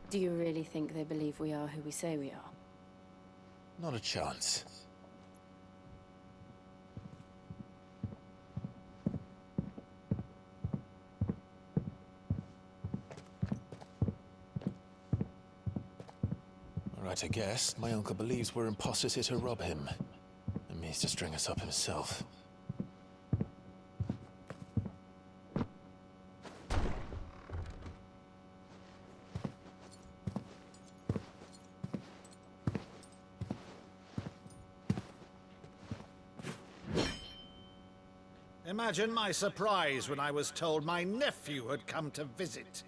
Do you really think they believe we are who we say we are? Not a chance. Right, I guess. My uncle believes we're imposters here to rob him. And means to string us up himself. Imagine my surprise when I was told my nephew had come to visit.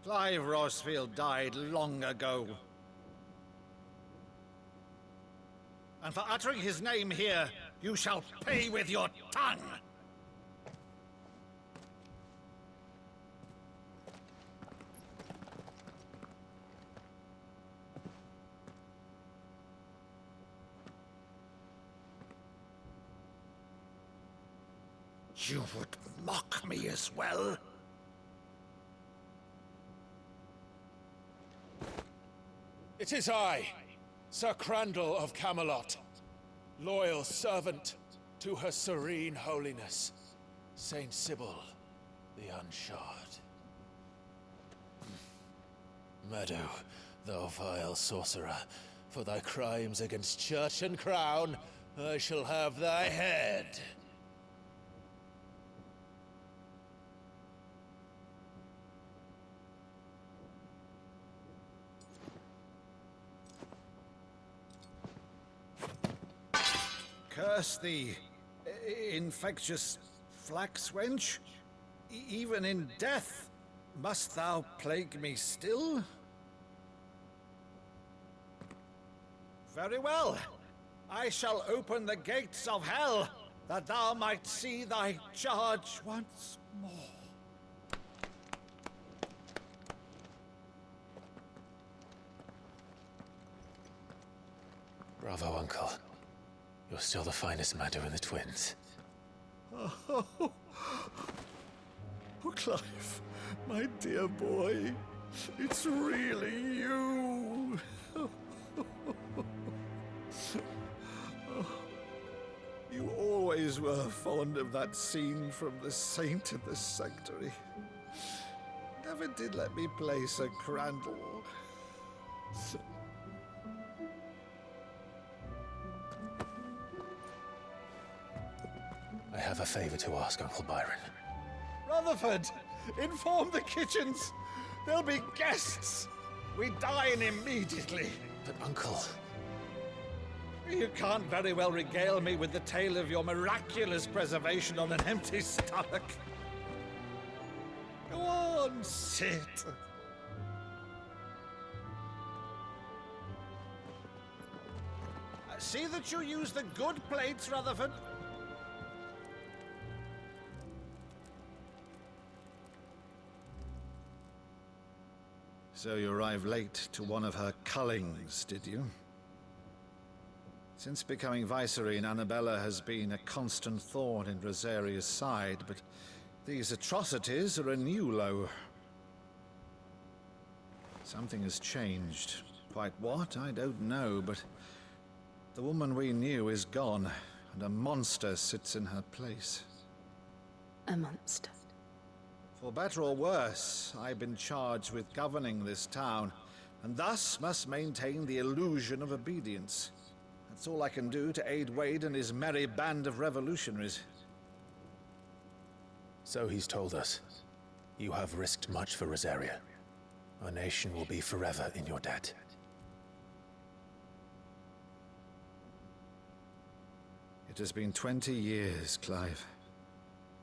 Clive Rosfield died long ago. And for uttering his name here, you shall pay with your tongue! You would mock me as well? It is I, Sir Crandall of Camelot, loyal servant to Her Serene Holiness, Saint Sybil the Unshod. Meadow, thou vile sorcerer, for thy crimes against church and crown, I shall have thy head. Curse thee, infectious flax wench. Even in death, must thou plague me still? Very well. I shall open the gates of hell, that thou might see thy charge once more. Bravo, Uncle. You're still the finest Meadow in the twins. Oh, Clive, my dear boy, it's really you. You always were fond of that scene from The Saint in the Sanctuary. Never did let me play Sir Crandall. I have a favor to ask, Uncle Byron. Rutherford, inform the kitchens. There'll be guests. We dine immediately. But, Uncle... You can't very well regale me with the tale of your miraculous preservation on an empty stomach. Go on, sit. See that you use the good plates, Rutherford. So you arrived late to one of her cullings, did you? Since becoming Vicereine, Annabella has been a constant thorn in Rosaria's side, but these atrocities are a new low. Something has changed. Quite what, I don't know, but the woman we knew is gone, and a monster sits in her place. A monster. For better or worse, I've been charged with governing this town, and thus must maintain the illusion of obedience. That's all I can do to aid Wade and his merry band of revolutionaries. So he's told us. You have risked much for Rosaria. Our nation will be forever in your debt. It has been 20 years, Clive.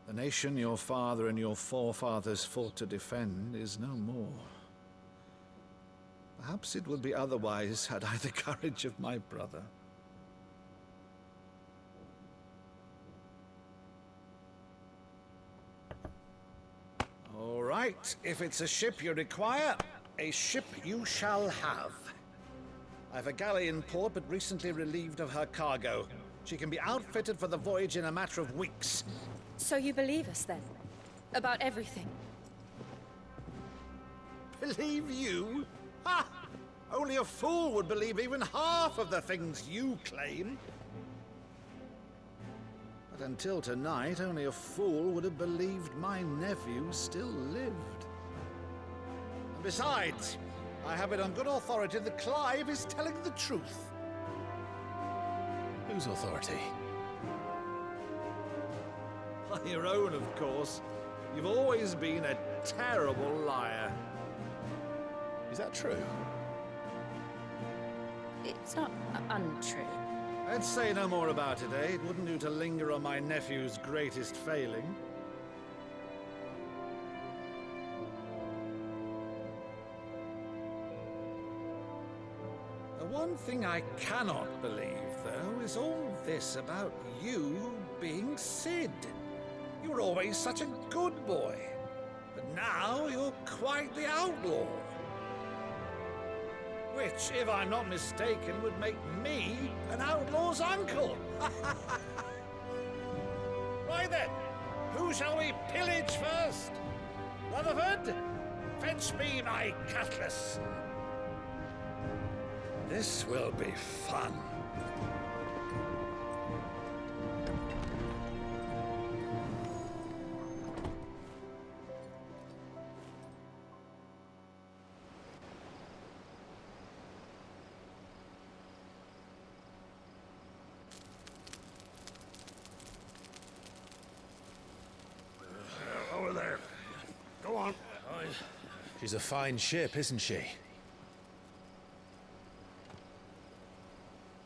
The nation your father and your forefathers fought to defend is no more. Perhaps it would be otherwise had I the courage of my brother. All right, if it's a ship you require, a ship you shall have. I've a galley in port, but recently relieved of her cargo. She can be outfitted for the voyage in a matter of weeks. So you believe us then? About everything? Believe you? Ha! Only a fool would believe even half of the things you claim. But until tonight, only a fool would have believed my nephew still lived. And besides, I have it on good authority that Clive is telling the truth. Whose authority? Your own, of course. You've always been a terrible liar. Is that true? It's not untrue. Let's say no more about it, eh? It wouldn't do to linger on my nephew's greatest failing. The one thing I cannot believe, though, is all this about you being Sid. You were always such a good boy, but now you're quite the outlaw. Which, if I'm not mistaken, would make me an outlaw's uncle. Right then, who shall we pillage first? Rutherford, fetch me my cutlass. This will be fun. Over there. Go on. She's a fine ship, isn't she?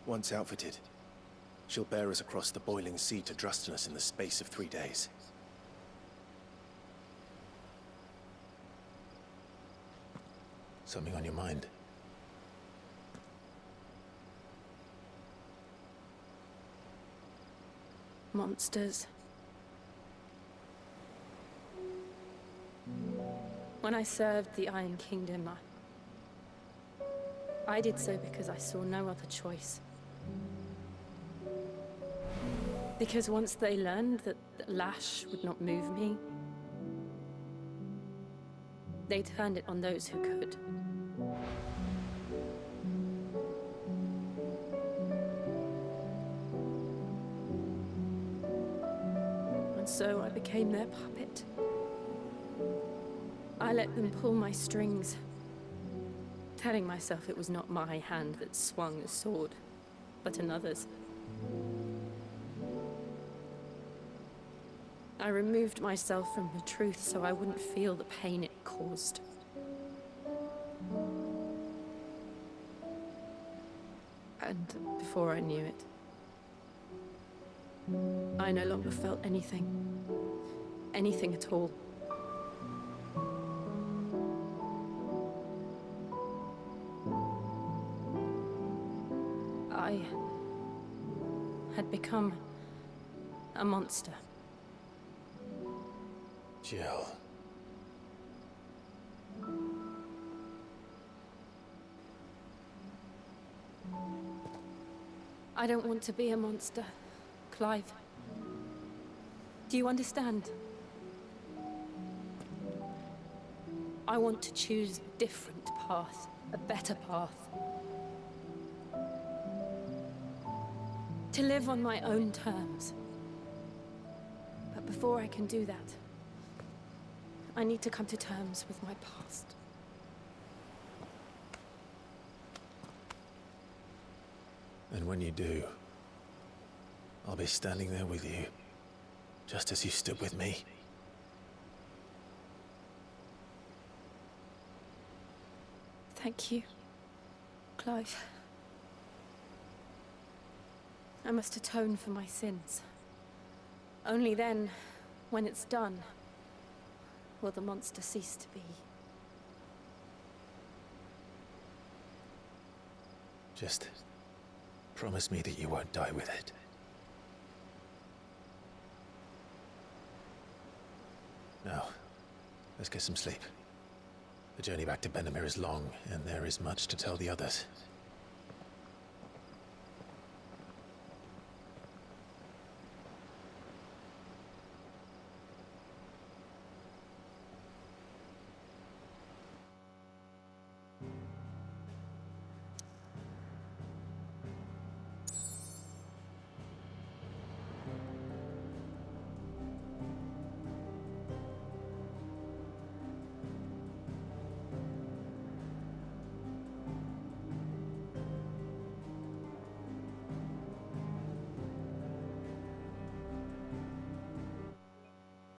Once outfitted, she'll bear us across the boiling sea to Drustinus in the space of 3 days. Something on your mind? Monsters. When I served the Iron Kingdom, I did so because I saw no other choice. Because once they learned that Lash would not move me, they turned it on those who could. And so I became their puppet. I let them pull my strings, telling myself it was not my hand that swung the sword, but another's. I removed myself from the truth so I wouldn't feel the pain it caused. And before I knew it, I no longer felt anything. Anything at all. I had become a monster. Jill. I don't want to be a monster, Clive. Do you understand? I want to choose a different path, a better path. To live on my own terms. But before I can do that, I need to come to terms with my past. And when you do, I'll be standing there with you, just as you stood with me. Thank you, Clive. I must atone for my sins. Only then, when it's done, will the monster cease to be. Just promise me that you won't die with it. Now, let's get some sleep. The journey back to Benamir is long, and there is much to tell the others.